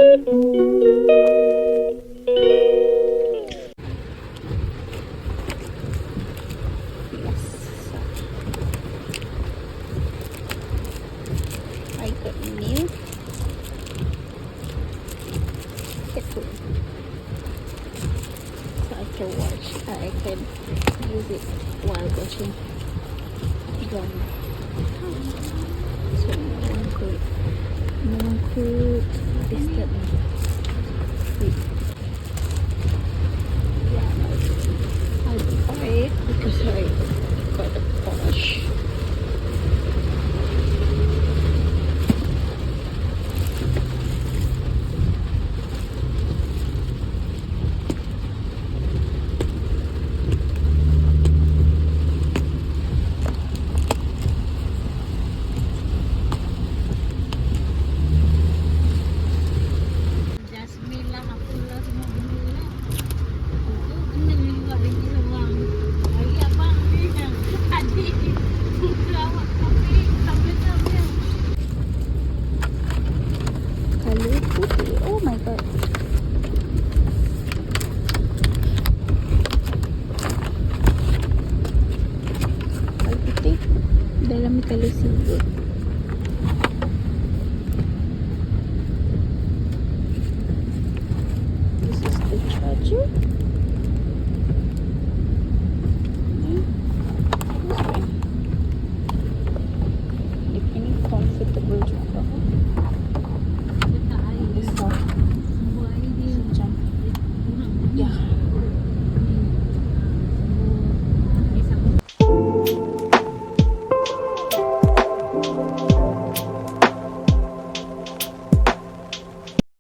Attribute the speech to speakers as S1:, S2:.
S1: I got new headphone, so I can watch. I can use it while watching drama. So no one could disturb me with